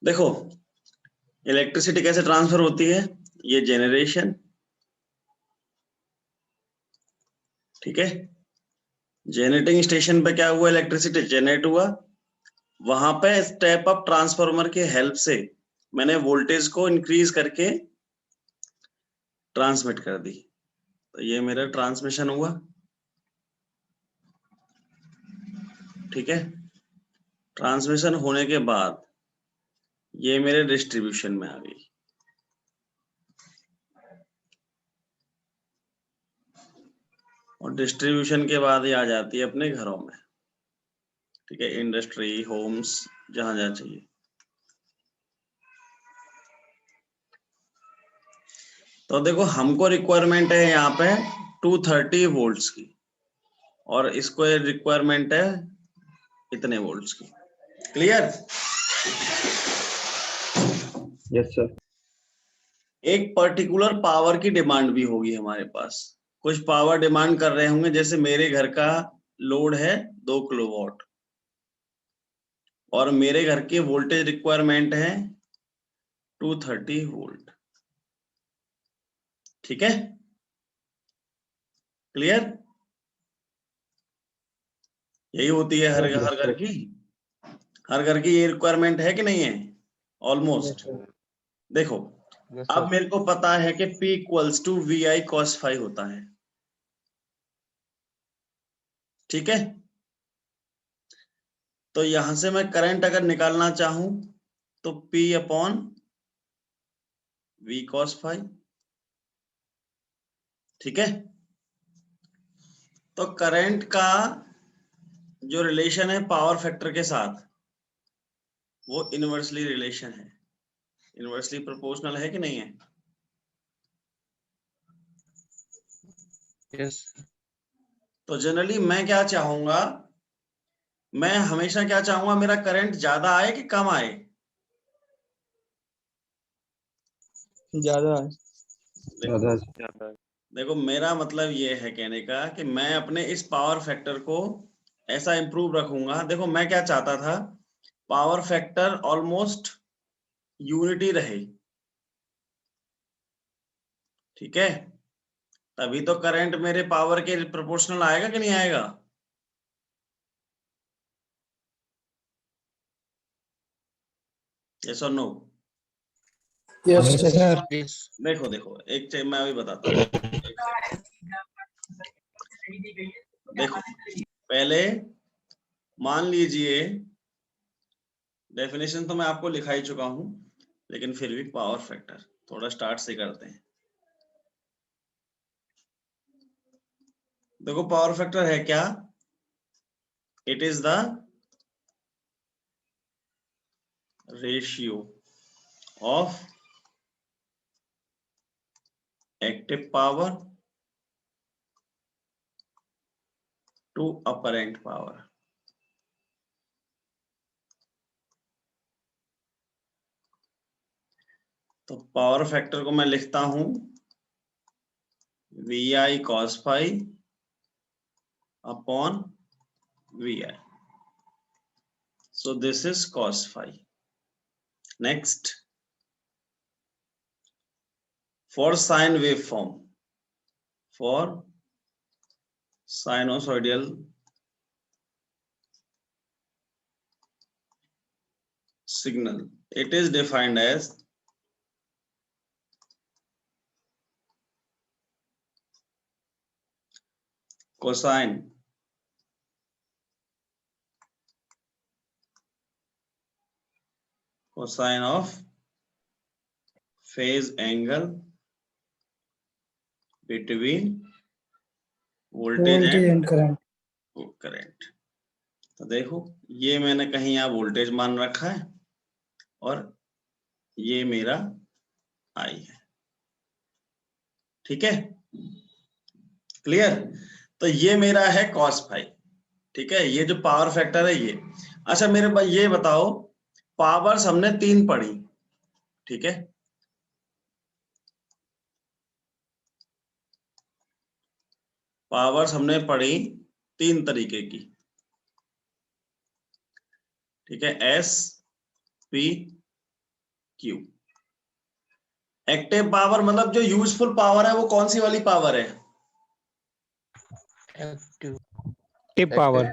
देखो इलेक्ट्रिसिटी कैसे ट्रांसफर होती है, ये जेनरेशन, ठीक है। जेनरेटिंग स्टेशन पे क्या हुआ, इलेक्ट्रिसिटी जनरेट हुआ, वहां पे स्टेप अप ट्रांसफार्मर की हेल्प से मैंने वोल्टेज को इंक्रीज करके ट्रांसमिट कर दी, तो ये मेरा ट्रांसमिशन हुआ, ठीक है। ट्रांसमिशन होने के बाद ये मेरे डिस्ट्रीब्यूशन में आ गई, और डिस्ट्रीब्यूशन के बाद ये आ जाती है अपने घरों में, ठीक है, इंडस्ट्री, होम्स, जहां जहां चाहिए। तो देखो हमको रिक्वायरमेंट है यहाँ पे 230 वोल्ट्स की, और इसको रिक्वायरमेंट है इतने वोल्ट्स की। क्लियर? Yes sir. एक पर्टिकुलर पावर की डिमांड भी होगी हमारे पास, कुछ पावर डिमांड कर रहे होंगे, जैसे मेरे घर का लोड है 2 किलोवाट और मेरे घर की वोल्टेज रिक्वायरमेंट है 230 वोल्ट, ठीक है। क्लियर? यही होती है हर घर की, हर घर की ये रिक्वायरमेंट है कि नहीं है? ऑलमोस्ट। देखो अब मेरे को पता है कि P equals to VI cos phi होता है, ठीक है। तो यहां से मैं करंट अगर निकालना चाहूं तो P upon V cos phi, ठीक है। तो करंट का जो रिलेशन है पावर फैक्टर के साथ, वो इनवर्सली रिलेशन है, इनवर्सली प्रोपोर्शनल है कि नहीं है? यस। तो जनरली मैं क्या चाहूंगा, मैं हमेशा क्या चाहूंगा, मेरा करंट ज्यादा आए कि कम आए? ज्यादा है। देखो देखो मेरा मतलब ये है कहने का कि मैं अपने इस पावर फैक्टर को ऐसा इंप्रूव रखूंगा। देखो मैं क्या चाहता था, पावर फैक्टर ऑलमोस्ट यूनिटी रहे, ठीक है। तभी तो करंट मेरे पावर के प्रोपोर्शनल आएगा कि नहीं आएगा? यस और नो? Yes sir. देखो देखो एक चीज मैं अभी बताता हूँ। देखो पहले मान लीजिए, डेफिनेशन तो मैं आपको लिखा ही चुका हूं, लेकिन फिर भी पावर फैक्टर थोड़ा स्टार्ट से करते हैं। देखो पावर फैक्टर है क्या, it is the ratio of active power to apparent power. तो पावर फैक्टर को मैं लिखता हूं VI cos phi upon VI, so this is cos phi. Next, for sine waveform, for sinusoidal signal, it is defined as cosine of phase angle between voltage and current। तो देखो ये मैंने कहीं यहाँ वोल्टेज मान रखा है और ये मेरा I है, ठीक है। क्लियर? तो ये मेरा है cos फाई, ठीक है। ये जो पावर फैक्टर है ये, अच्छा मेरे पास ये बताओ, पावर्स हमने 3 पढ़ी, ठीक है। पावर्स हमने पढ़ी 3 तरीके की, ठीक है, S, P Q। Active power मतलब जो यूजफुल पावर है वो कौन सी वाली पावर है? Active power.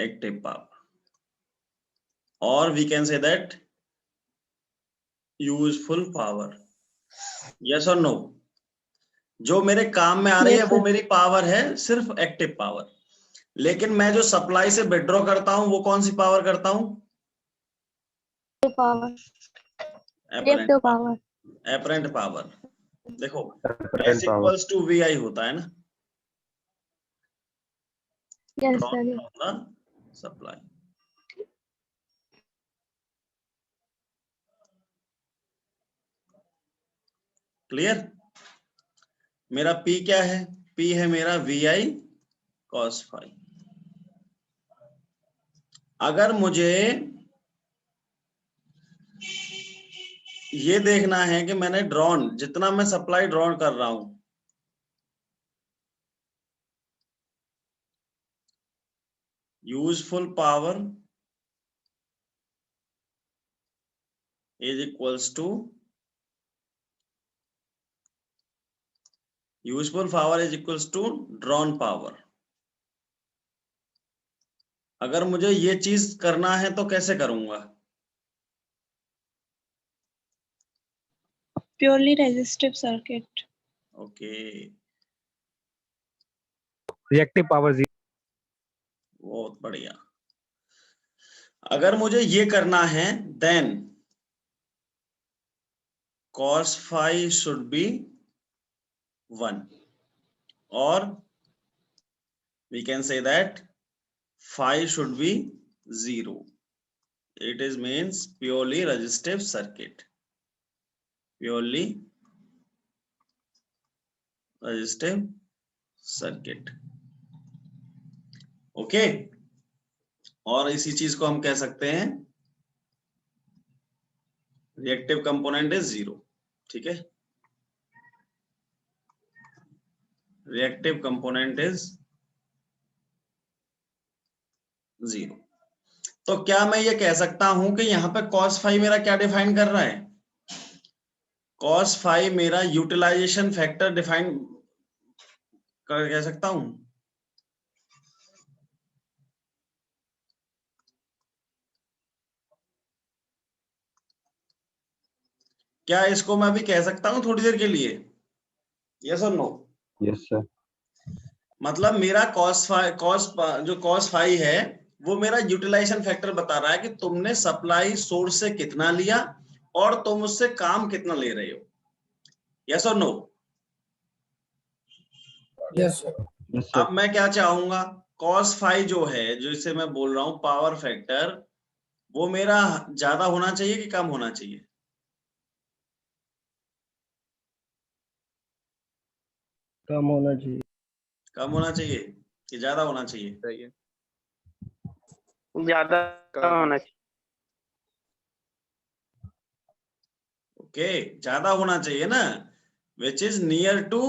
एक्टिव पावर, और we can say that useful power. Yes और नो? जो मेरे काम में आ रही है वो मेरी पावर है, सिर्फ एक्टिव पावर। लेकिन मैं जो सप्लाई से विड्रॉ करता हूं वो कौन सी पावर करता हूं? Reactive power. Apparent power. देखो Apparent S power. Equals to VI होता है ना, yes drawn sir. From the supply. Clear? मेरा P क्या है? P है मेरा VI cos phi। अगर मुझे ये देखना है कि मैंने ड्रॉन, जितना मैं सप्लाई ड्रॉन कर रहा हूं, useful power is equals to drawn power. अगर मुझे ये चीज करना है तो कैसे करूंगा? Purely resistive circuit. Okay, reactive power 0। बहुत बढ़िया। अगर मुझे ये करना है then cos phi should be 1, or we can say that phi should be 0. It is means purely resistive circuit, purely resistive circuit। Okay, और इसी चीज को हम कह सकते हैं रिएक्टिव कंपोनेंट इज 0। ठीक है, रिएक्टिव कंपोनेंट इज 0। तो क्या मैं ये कह सकता हूं कि यहाँ पे cos phi मेरा क्या डिफाइन कर रहा है? cos phi मेरा यूटिलाइजेशन फैक्टर डिफाइन कर कह सकता हूं? क्या इसको मैं भी कह सकता हूं थोड़ी देर के लिए? यस और नो? Yes, sir. मतलब मेरा जो cos phi है वो मेरा यूटिलाइजेशन फैक्टर बता रहा है कि तुमने सप्लाई सोर्स से कितना लिया और तुम उससे काम कितना ले रहे हो। यस और no? Yes, sir. Yes, sir. अब मैं क्या चाहूंगा, cos phi जो है, जो इसे मैं बोल रहा हूं पावर फैक्टर, वो मेरा ज्यादा होना चाहिए कि कम होना चाहिए? कम होना चाहिए। कम होना चाहिए कि ज्यादा होना चाहिए? ज्यादा होना चाहिए। ओके, ज्यादा होना चाहिए ना, which is near to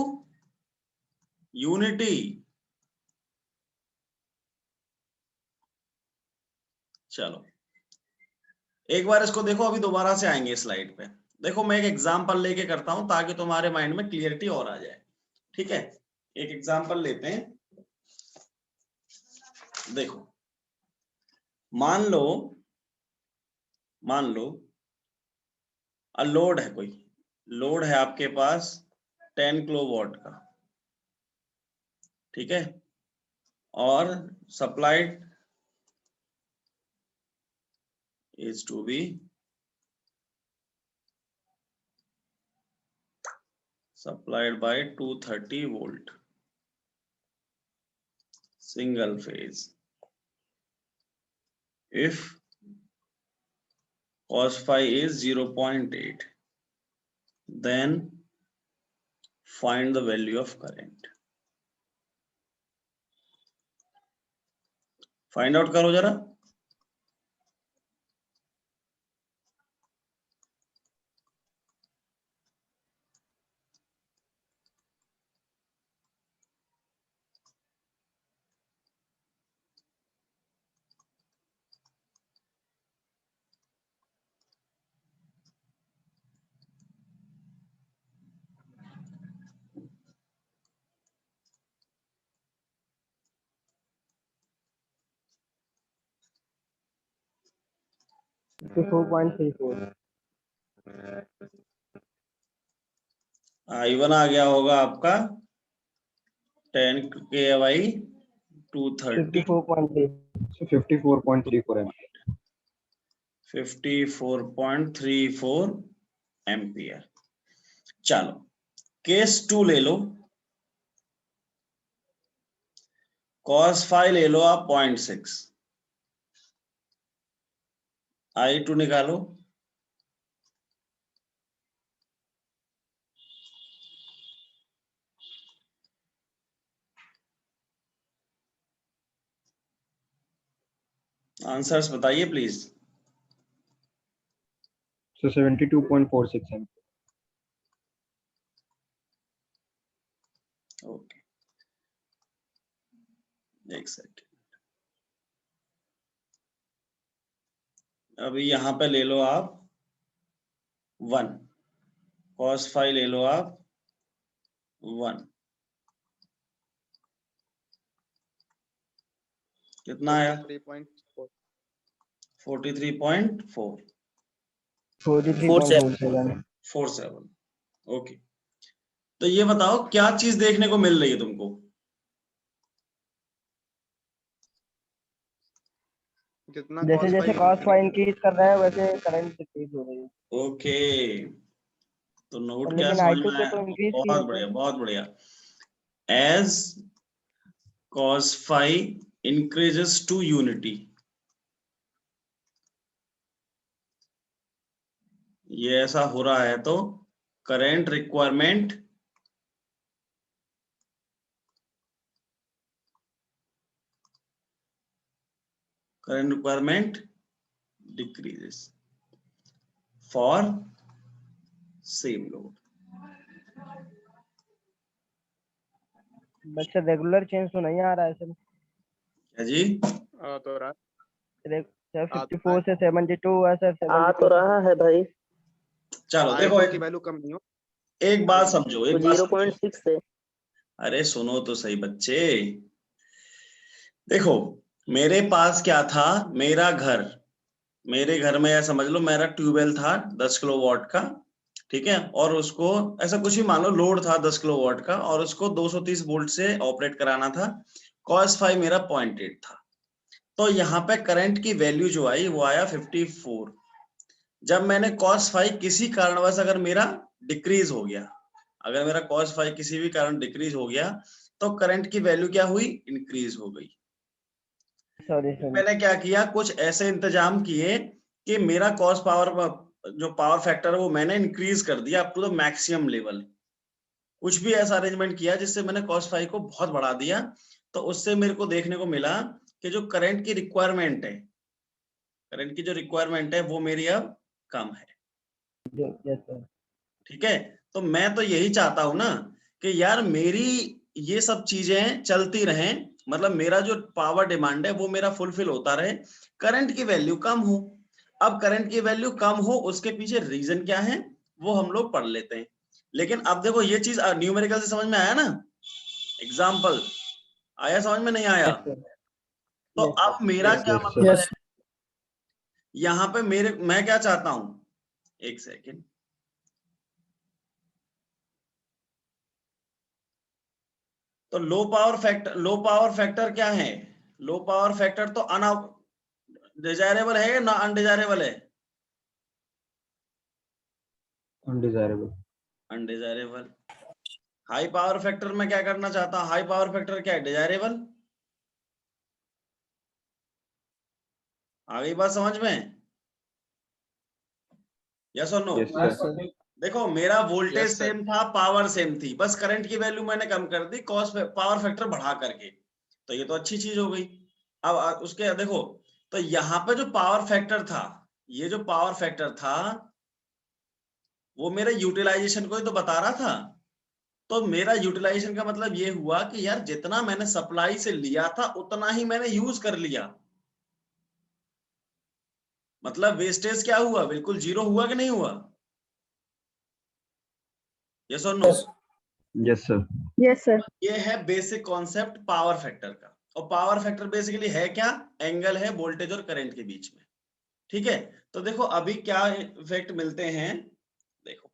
unity. चलो एक बार इसको देखो, अभी दोबारा से आएंगे स्लाइड पे। देखो मैं एक एग्जांपल लेके करता हूं ताकि तुम्हारे माइंड में क्लियरिटी और आ जाए। ठीक है, एक एग्जांपल लेते हैं। देखो मान लो लोड है, कोई लोड है आपके पास 10 किलोवाट का। ठीक है, और supplied is to be supplied by 230 volt single phase if cos phi is 0.8, then find the value of current। Find out करो जरा। 54.34. I1 आ गया होगा आपका 10 kVA 230 54.34 ampere. 54.34 एम्पियर। चलो केस 2 ले लो, cos फाई ले लो आप 0.6, I2 निकालो। आंसर्स बताइए प्लीज। So 72.46 ampere. ओके, एक सेकंड। अभी यहां पे ले लो आप 1, cos फाई ले लो आप 1, कितना आया? 43.4 43.4 43.47. 47। ओके, तो ये बताओ क्या चीज देखने को मिल रही है तुमको? जितना जैसे जैसे cos फाई इंक्रीज कर रहा है वैसे करंट डिक्रीज हो रही है. ओके, तो नोट क्या लेकिन समझ I2 में पे आया? तो इंक्रीज किया बहुत था. बढ़िया, बहुत बढ़िया। As cos phi increases to unity, ये ऐसा हो रहा है तो current requirement decreases for same load. बच्चा रेगुलर चेंज तो नहीं आ रहा है सर. क्या जी? तो रहा सर 54 से 72 है सर. आ तो रहा है भाई, चलो देखो, I2 की वैल्यू कम नहीं हो। एक बात समझो, एक बात समझो। 0.6 से अरे सुनो तो सही बच्चे, देखो मेरे पास क्या था, मेरे घर में समझ लो मेरा ट्यूबवेल था 10 किलोवाट का, ठीक है, और उसको ऐसा कुछ ही मान लो लोड था 10 किलोवाट का और उसको 230 वोल्ट से ऑपरेट कराना था। cos फाई मेरा 0.8 था, तो यहाँ पे करंट की वैल्यू जो आई वो आया 54। जब मैंने cos फाई किसी कारणवश अगर मेरा डिक्रीज हो गया, अगर मेरा cos फाई किसी भी कारण डिक्रीज हो गया तो करंट की वैल्यू क्या हुई? इंक्रीज हो गई। सॉरी. मैंने क्या किया, कुछ ऐसे इंतजाम किए कि मेरा कॉस पावर जो पावर फैक्टर है वो मैंने इंक्रीज कर दिया up to the maximum level. कुछ भी ऐसा अरेंजमेंट किया जिससे मैंने cos फाई को बहुत बढ़ा दिया, तो उससे मेरे को देखने को मिला कि जो करंट की रिक्वायरमेंट है, करंट की जो रिक्वायरमेंट है वो मेरी अब कम है। Yes sir. ठीक है, तो मैं तो यही चाहता हूं ना कि यार मेरी ये सब चीजें चलती रहें, मतलब मेरा जो पावर डिमांड है वो मेरा फुलफिल होता रहे, करंट की वैल्यू कम हो। अब करंट की वैल्यू कम हो उसके पीछे रीजन क्या है वो हम लोग पढ़ लेते हैं। लेकिन अब देखो ये चीज न्यूमेरिकल से समझ में आया ना, एग्जाम्पल आया समझ में नहीं आया? तो अब मेरा Yes, क्या yes, मतलब sir. है यहाँ पे मैं क्या चाहता हूं, एक सेकेंड, तो लो पावर फैक्टर क्या है? लो पावर फैक्टर तो डिजायरेबल है ना अनडिजायरेबल है? Undesirable. Undesirable. High power factor में क्या करना चाहता हूं? हाई पावर फैक्टर क्या है? डिजायरेबल। आ गई बात समझ में? यस और नो? Yes, sir. देखो मेरा वोल्टेज Yes, sir. सेम था, पावर सेम थी, बस करंट की वैल्यू मैंने कम कर दी पावर फैक्टर बढ़ा करके, तो ये तो अच्छी चीज हो गई। अब उसके देखो, तो यहाँ पे जो पावर फैक्टर था, ये जो पावर फैक्टर था वो मेरे यूटिलाइजेशन को ही तो बता रहा था। तो मेरा यूटिलाइजेशन का मतलब ये हुआ कि यार जितना मैंने सप्लाई से लिया था उतना ही मैंने यूज कर लिया, मतलब वेस्टेज क्या हुआ? बिल्कुल जीरो हुआ कि नहीं हुआ? यस और no? Yes, sir. Yes sir. ये है बेसिक कॉन्सेप्ट पावर फैक्टर का। और पावर फैक्टर बेसिकली है क्या? एंगल है वोल्टेज और करंट के बीच में। ठीक है, तो देखो अभी क्या इफेक्ट मिलते हैं। देखो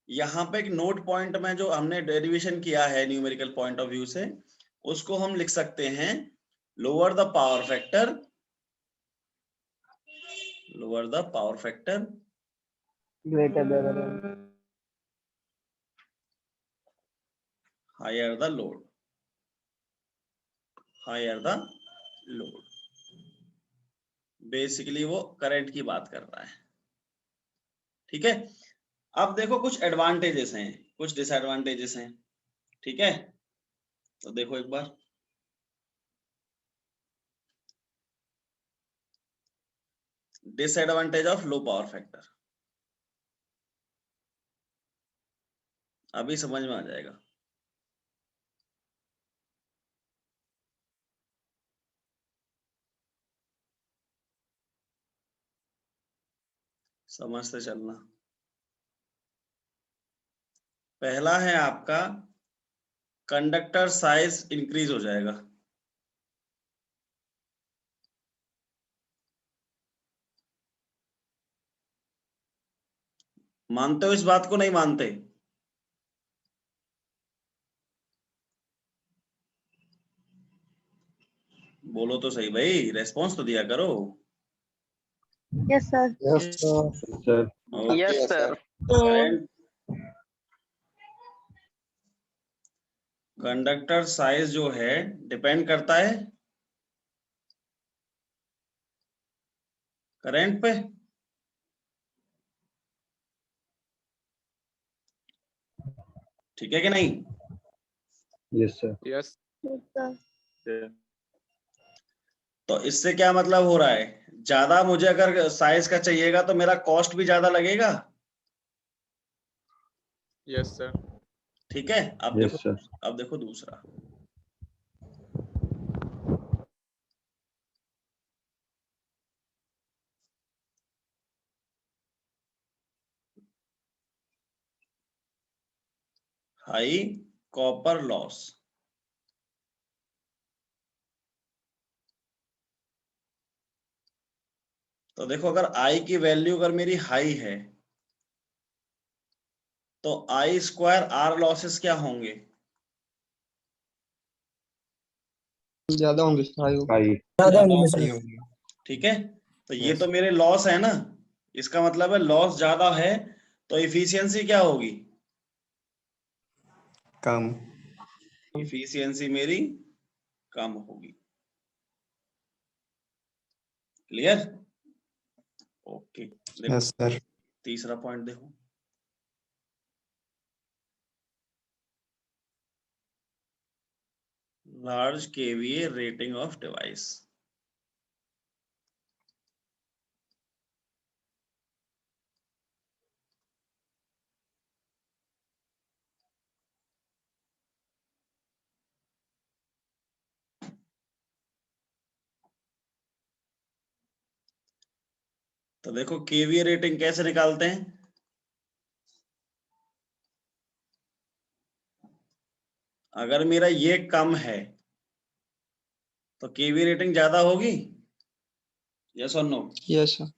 यहाँ पे एक नोट पॉइंट में जो हमने डेरिवेशन किया है न्यूमेरिकल पॉइंट ऑफ व्यू से, उसको हम लिख सकते हैं lower the power factor, lower the power factor greater than higher the load, higher the load. Basically वो करंट की बात कर रहा है। ठीक है, अब देखो कुछ एडवांटेजेस हैं, कुछ डिसएडवांटेजेस हैं। ठीक है, तो देखो एक बार, disadvantage of low power factor, अभी समझ में आ जाएगा। समझते चलना। पहला है आपका कंडक्टर साइज इंक्रीज हो जाएगा। मानते हो इस बात को, नहीं मानते? बोलो तो सही भाई, रेस्पॉन्स तो दिया करो। Yes, sir. Yes, sir. Okay, Yes, sir. Conductor size जो है डिपेंड करता है करंट पे। ठीक है कि नहीं? Yes, sir. Yes Yes, sir. तो इससे क्या मतलब हो रहा है, ज्यादा मुझे अगर साइज का चाहिएगा तो मेरा कॉस्ट भी ज्यादा लगेगा। Yes sir. ठीक है, अब Yes, देखो, sir. अब देखो दूसरा, हाई कॉपर लॉस। तो देखो अगर आई की वैल्यू अगर मेरी हाई है तो आई स्क्वायर आर लॉसेस क्या होंगे? ज्यादा होंगे High. ठीक है, तो ये तो मेरे लॉस है ना, इसका मतलब है लॉस ज्यादा है तो इफिशियंसी क्या होगी? कम। इफिशियंसी मेरी कम होगी। क्लियर? ओके, देखो यस सर। तीसरा पॉइंट देखो, large KVA rating of device. तो देखो केवीए रेटिंग कैसे निकालते हैं? अगर मेरा ये कम है तो केवीए रेटिंग ज्यादा होगी, यस और no? Yes sir.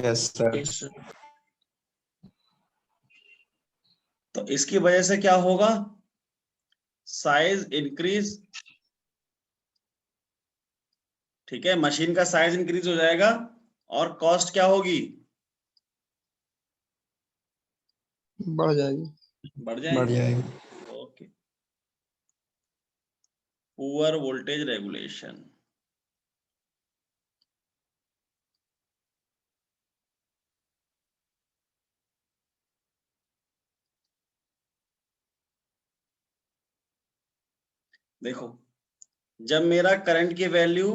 Yes sir. तो इसकी वजह से क्या होगा, साइज इंक्रीज। ठीक है, मशीन का साइज इंक्रीज हो जाएगा और कॉस्ट क्या होगी? बढ़ जाएगी। बढ़ बढ़ जाएगी। जाएगी। Okay, poor voltage regulation. देखो जब मेरा करंट की वैल्यू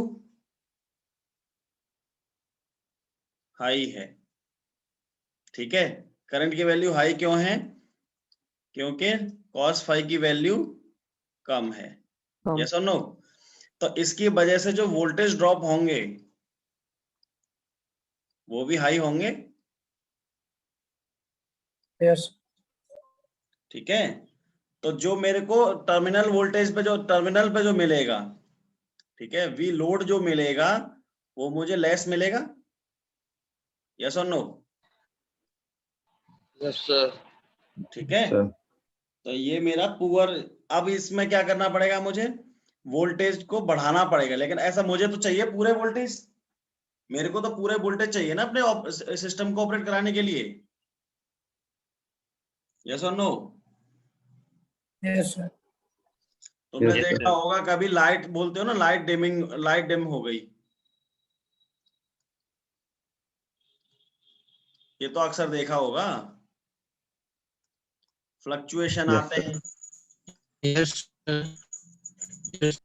हाई है, ठीक है, करंट की वैल्यू हाई क्यों है? क्योंकि कॉस फाई की वैल्यू कम है, यस और नो? तो इसकी वजह से जो वोल्टेज ड्रॉप होंगे वो भी हाई होंगे। यस ठीक है, तो जो मेरे को टर्मिनल वोल्टेज पे जो टर्मिनल पे जो मिलेगा, ठीक है, वी लोड जो मिलेगा वो मुझे लेस मिलेगा, यस और नो? Yes sir. ठीक है, सर तो ये मेरा पुअर। अब इसमें क्या करना पड़ेगा, मुझे वोल्टेज को बढ़ाना पड़ेगा, लेकिन ऐसा मुझे तो चाहिए पूरे वोल्टेज, मेरे को तो पूरे वोल्टेज चाहिए ना अपने सिस्टम को ऑपरेट कराने के लिए, यस और नो? Yes sir. तुमने Yes, देखा होगा कभी लाइट बोलते हो ना, लाइट डिमिंग, लाइट डिम हो गई, ये तो अक्सर देखा होगा, फ्लक्चुएशन Yes, आते sir. हैं। Yes, sir. Yes.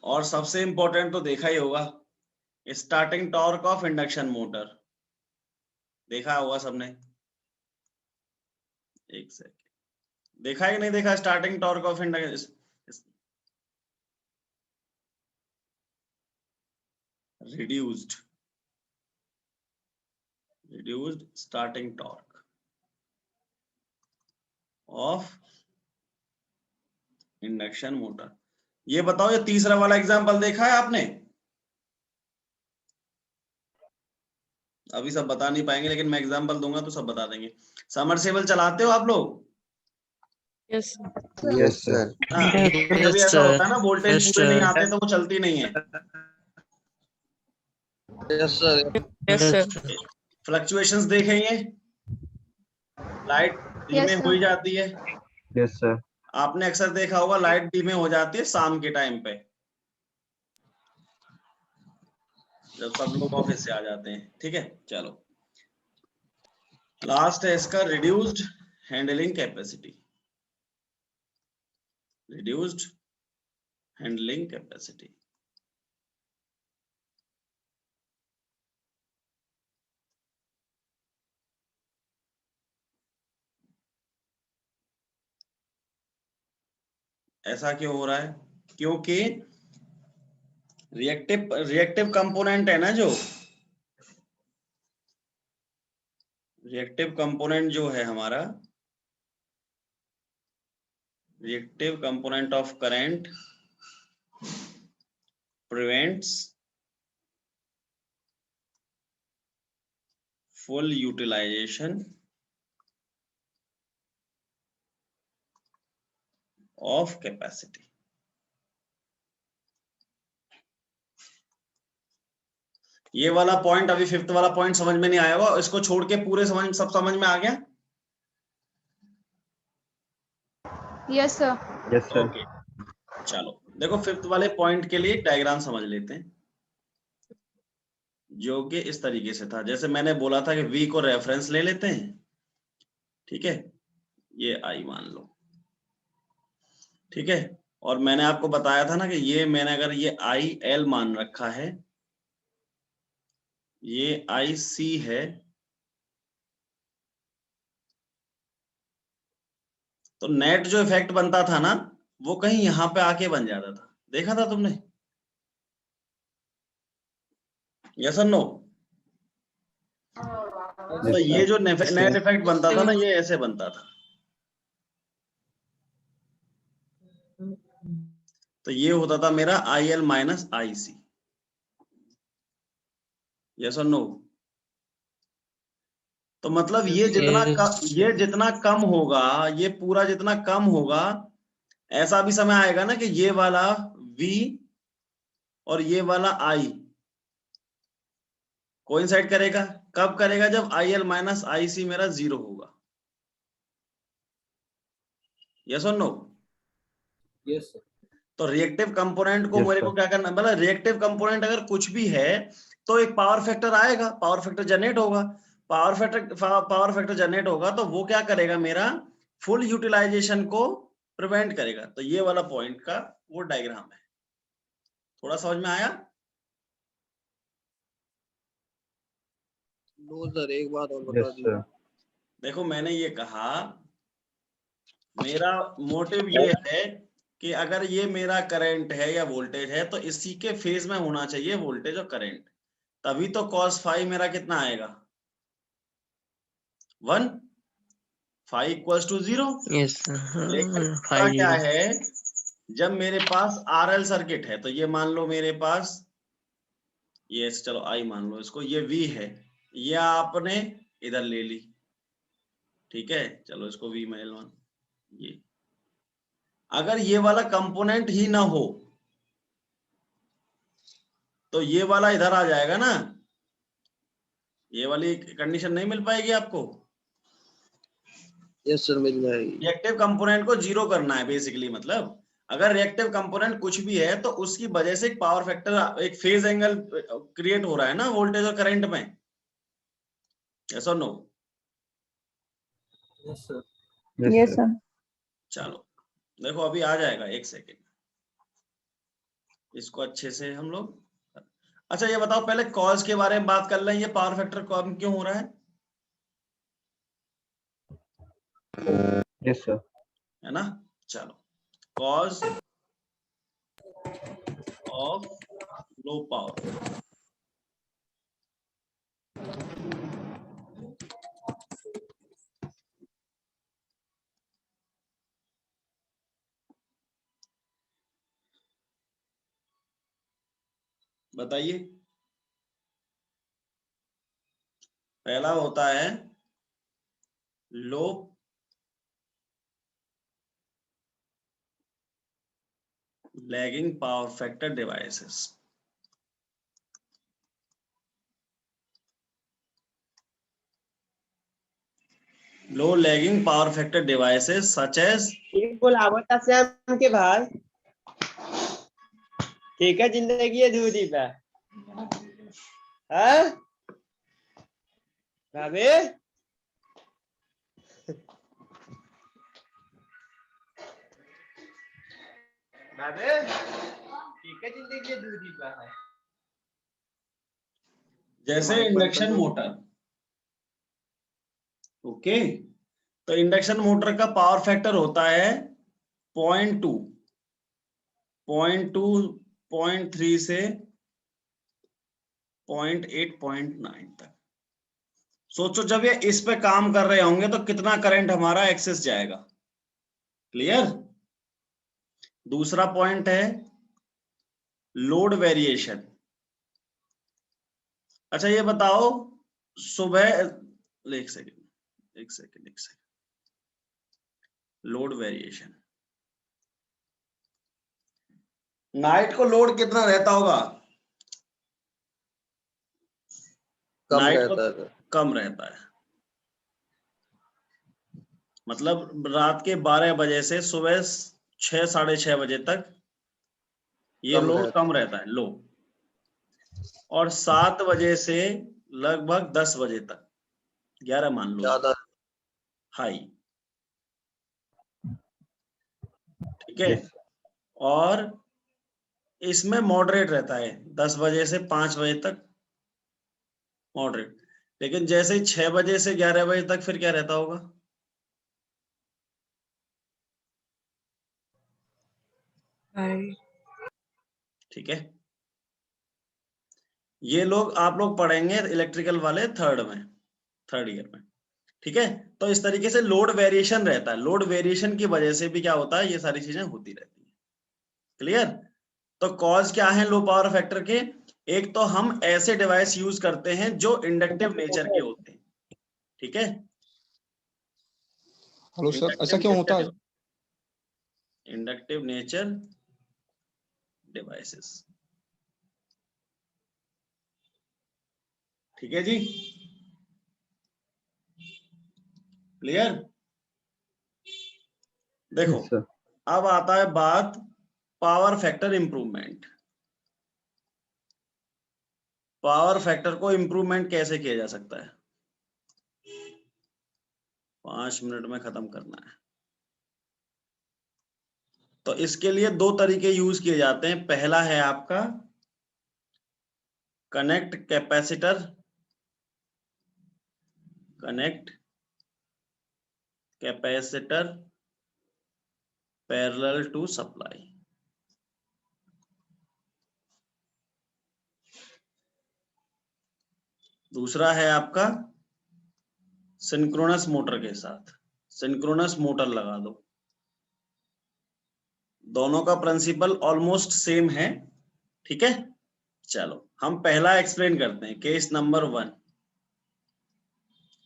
और सबसे इंपॉर्टेंट तो देखा ही होगा, starting torque of induction motor, देखा होगा सबने। एक सेकंड, देखा है कि नहीं देखा starting torque of induction? Reduced starting torque of induction motor. ये बताओ, ये तीसरा वाला एग्जांपल देखा है आपने? अभी सब बता नहीं पाएंगे, लेकिन मैं एग्जांपल दूंगा तो सब बता देंगे। समरसेबल चलाते हो आप लोग? Yes Yes, sir. हाँ, कभी कभी Yes, ऐसा sir. होता है ना, वोल्टेज Yes, पूरे नहीं sir. आते तो वो चलती नहीं है, yes sir. Yes sir. Fluctuations देखेंगे, लाइट धीमे Yes, हो ही sir. जाती है। Yes, sir. आपने अक्सर देखा होगा लाइट धीमे हो जाती है शाम के टाइम पे, जब सब लोग ऑफिस से आ जाते हैं। ठीक है, चलो लास्ट है इसका, reduced handling capacity. Reduced handling capacity, ऐसा क्यों हो रहा है? क्योंकि रिएक्टिव कंपोनेंट है ना, जो रिएक्टिव कंपोनेंट जो है हमारा, reactive component of current prevents full utilization of capacity. ये वाला पॉइंट, अभी फिफ्थ वाला पॉइंट समझ में नहीं आया हुआ, इसको छोड़ के पूरे सब समझ में आ गया? Yes, sir. Yes, sir. Okay, चलो देखो फिफ्थ वाले पॉइंट के लिए डायग्राम समझ लेते हैं, जो कि इस तरीके से था। जैसे मैंने बोला था कि V को रेफरेंस ले लेते हैं, ठीक है, ये I मान लो, ठीक है, और मैंने आपको बताया था ना कि ये मैंने अगर ये IL मान रखा है, ये IC है, तो नेट जो इफेक्ट बनता था ना, वो कहीं यहां पे आके बन जाता था, देखा था तुमने? यस और नो? तो ये जो नेट इफेक्ट बनता था ना, ये ऐसे बनता था, तो ये होता था मेरा IL माइनस IC, यस और नो? तो मतलब ये जितना कम होगा, ये पूरा जितना कम होगा, ऐसा भी समय आएगा ना कि ये वाला V और ये वाला I कोइंसाइड करेगा। कब करेगा? जब IL माइनस IC मेरा 0 होगा, यस और नो? Yes sir. तो रिएक्टिव कंपोनेंट को Yes, मेरे को sir. क्या करना, मतलब रिएक्टिव कंपोनेंट अगर कुछ भी है तो एक पावर फैक्टर आएगा, पावर फैक्टर जनरेट होगा, पावर फैक्टर जनरेट होगा, तो वो क्या करेगा, मेरा फुल यूटिलाइजेशन को प्रिवेंट करेगा। तो ये वाला पॉइंट का वो डायग्राम है, थोड़ा समझ में आया? नो सर, एक बात और बता Yes, दीजिए। sir. देखो मैंने ये कहा, मेरा मोटिव ये है कि अगर ये मेरा करंट है या वोल्टेज है, तो इसी के फेज में होना चाहिए वोल्टेज और करंट, तभी तो cos फाई मेरा कितना आएगा, 1, फाई इक्वल्स टू 0। Yes, लेकिन sir. होता क्या 5 0. है, जब मेरे पास RL सर्किट है, तो ये मान लो मेरे पास ये, चलो I मान लो इसको, ये V है, ये आपने इधर ले ली, ठीक है, चलो इसको V में L1, ये अगर ये वाला कंपोनेंट ही ना हो तो ये वाला इधर आ जाएगा ना, ये वाली कंडीशन नहीं मिल पाएगी आपको। यस सर, मिल जाएगी। रिएक्टिव कंपोनेंट को जीरो करना है बेसिकली, मतलब अगर रिएक्टिव कंपोनेंट कुछ भी है तो उसकी वजह से एक पावर फैक्टर, एक फेज एंगल क्रिएट हो रहा है ना वोल्टेज और करंट में, यस और no? Yes sir. Yes, sir. चलो देखो अभी आ जाएगा, एक सेकेंड, इसको अच्छे से हम लोग। अच्छा ये बताओ, पहले कॉज के बारे में बात कर लें, ये पावर फैक्टर कम क्यों हो रहा है? Yes, sir. है ना, चलो कॉज ऑफ लो पावर, बताइए। पहला होता है low lagging power factor devices, low lagging power factor devices such as, बोलावता श्याम के भाई, ठीक है, जिंदगी अधूरी बा। हाँ भाभी, भाभी, ठीक है, जिंदगी अधूरी बा। जैसे इंडक्शन मोटर, ओके, तो इंडक्शन मोटर का पावर फैक्टर होता है 0.2, 0.2, 0.3 से 0.8, 0.9 तक। सोचो जब ये इस पे काम कर रहे होंगे तो कितना करंट हमारा एक्सेस जाएगा, क्लियर? दूसरा पॉइंट है लोड वेरिएशन। अच्छा ये बताओ, सुबह, एक सेकेंड, लोड वेरिएशन, नाइट को लोड कितना रहता होगा? कम नाइट रहता को है। कम रहता है, मतलब रात के 12 बजे से सुबह 6, 6:30 बजे तक ये कम लोड रहता कम रहता है, लो, और 7 बजे से लगभग 10 बजे तक, 11 मान लो, ज्यादा। हाई, ठीक है, Yes. और इसमें मॉडरेट रहता है 10 बजे से 5 बजे तक, मॉडरेट। लेकिन जैसे ही 6 बजे से 11 बजे तक फिर क्या रहता होगा? ठीक है, ये लोग आप लोग पढ़ेंगे इलेक्ट्रिकल वाले थर्ड ईयर में, ठीक है। तो इस तरीके से लोड वेरिएशन रहता है, लोड वेरिएशन की वजह से भी क्या होता है, ये सारी चीजें होती रहती है, क्लियर? तो कॉज क्या है लो पावर फैक्टर के? एक तो हम ऐसे डिवाइस यूज करते हैं जो इंडक्टिव नेचर के होते हैं, ठीक है। हेलो सर, ऐसा क्यों होता है? इंडक्टिव नेचर डिवाइसेस, ठीक है जी, क्लियर? देखो Yes, sir. अब आता है बात power factor improvement. Power factor को इंप्रूवमेंट कैसे किया जा सकता है? 5 मिनट में खत्म करना है। तो इसके लिए 2 तरीके यूज किए जाते हैं। पहला है आपका connect capacitor, parallel to supply. दूसरा है आपका सिंक्रोनस मोटर के साथ, सिंक्रोनस मोटर लगा दो, दोनों का प्रिंसिपल ऑलमोस्ट सेम है, ठीक है। चलो हम पहला एक्सप्लेन करते हैं, केस नंबर 1,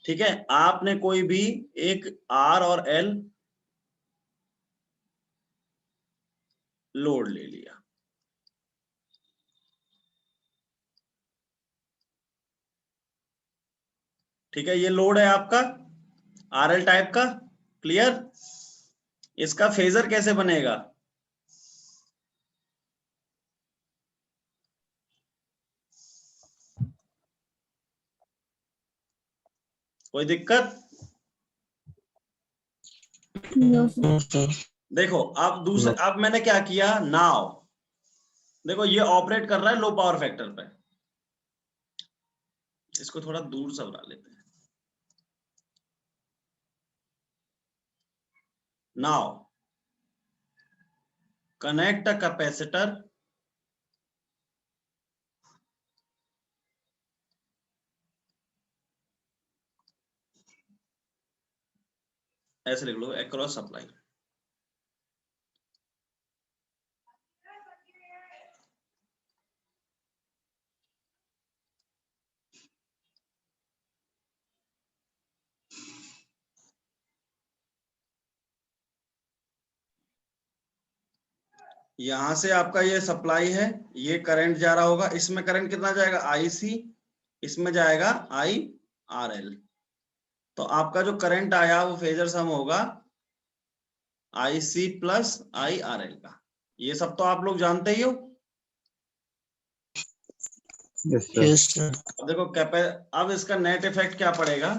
ठीक है। आपने कोई भी एक R और L लोड ले लिया, ठीक है। ये लोड है आपका RL टाइप का, क्लियर। इसका फेजर कैसे बनेगा? कोई दिक्कत? No, sir. देखो अब दूसरे, अब मैंने क्या किया, नाउ देखो ये ऑपरेट कर रहा है लो पावर फैक्टर पे। इसको थोड़ा दूर से बना लेते हैं। नाउ कनेक्ट अ कैपेसिटर ऐसे लिख लो, अक्रॉस सप्लाई। यहां से आपका ये सप्लाई है, ये करंट जा रहा होगा, इसमें करंट कितना जाएगा, IC, इसमें जाएगा IRL। तो आपका जो करंट आया वो फेजर सम होगा IC प्लस IRL का। ये सब तो आप लोग जानते ही हो। Yes sir. Yes, sir. अब देखो अब इसका नेट इफेक्ट क्या पड़ेगा।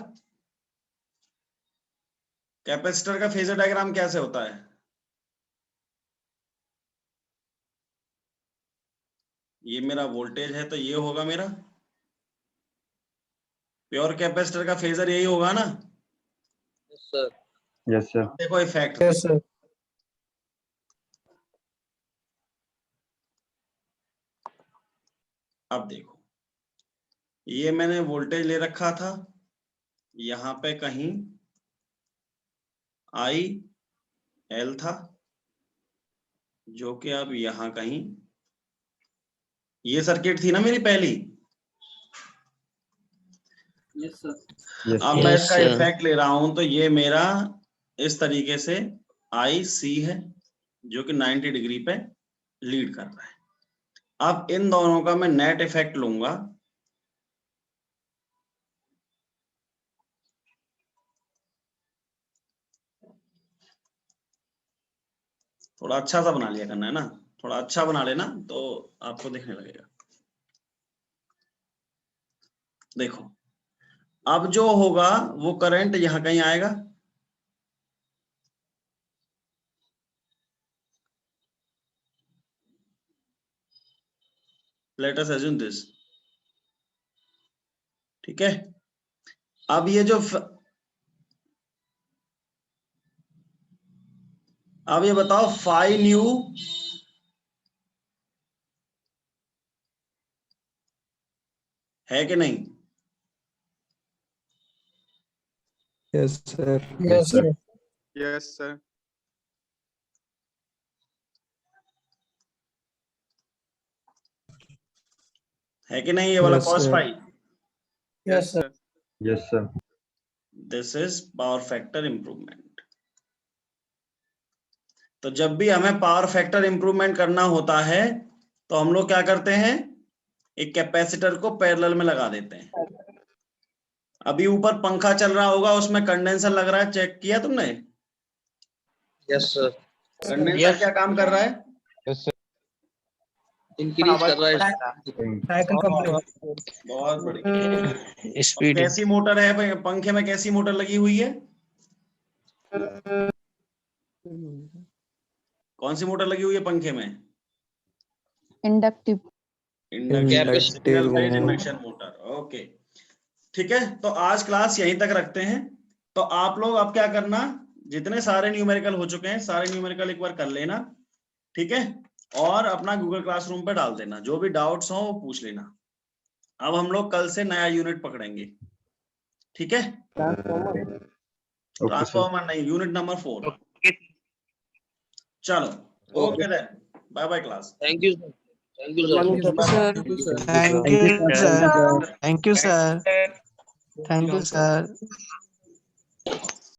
कैपेसिटर का फेजर डायग्राम कैसे होता है, ये मेरा वोल्टेज है तो ये होगा मेरा प्योर कैपेसिटर का फेजर, यही होगा ना। Yes sir. Yes sir. देखो इफेक्ट, यस सर। अब देखो ये मैंने वोल्टेज ले रखा था, यहां पे कहीं IL था, जो कि अब यहां कहीं, ये सर्किट थी ना मेरी पहली। Yes sir. यस अब सर। मैं Yes, इसका sir. इफेक्ट ले रहा हूं तो ये मेरा इस तरीके से IC है, जो कि 90 डिग्री पे लीड कर रहा है। अब इन दोनों का मैं नेट इफेक्ट लूंगा, थोड़ा अच्छा सा बना लिया करना है ना, थोड़ा अच्छा बना लेना तो आपको दिखने लगेगा। देखो अब जो होगा वो करंट यहां कहीं आएगा, लेट अस अज्यूम दिस, ठीक है। अब ये जो अब ये बताओ फाई न्यू है कि नहीं? Yes sir. Yes sir. Yes sir. है कि नहीं ये वाला Yes, cos sir. Phi? Yes sir. Yes sir. This is power factor improvement. तो जब भी हमें पावर फैक्टर इंप्रूवमेंट करना होता है तो हम लोग क्या करते हैं, एक कैपेसिटर को पैरेलल में लगा देते हैं। अभी ऊपर पंखा चल रहा होगा, उसमें कंडेंसर लग रहा है, चेक किया तुमने? Yes sir. कंडेंसर क्या काम कर रहा है? इंक्रीज कर रहा है। Cycle complete. बहुत बढ़िया। Speed. कैसी मोटर है पंखे में, कैसी मोटर लगी हुई है? कौन सी मोटर लगी हुई है पंखे में? Inductive. Single phase induction motor. Okay ठीक है, तो आज क्लास यहीं तक रखते हैं। तो आप लोग अब क्या करना, जितने सारे न्यूमेरिकल हो चुके हैं सारे न्यूमेरिकल एक बार कर लेना, ठीक है, और अपना गूगल क्लासरूम पे डाल देना, जो भी डाउट्स हो वो पूछ लेना। अब हम लोग कल से नया यूनिट पकड़ेंगे, ठीक है। ट्रांसफॉर्मर नहीं, यूनिट नंबर 4। चलो Okay then. Bye bye class. Thank you, sir. Thank you, sir. Thank you, Sir. Thank you, sir. Thank you, sir. Thank you, sir.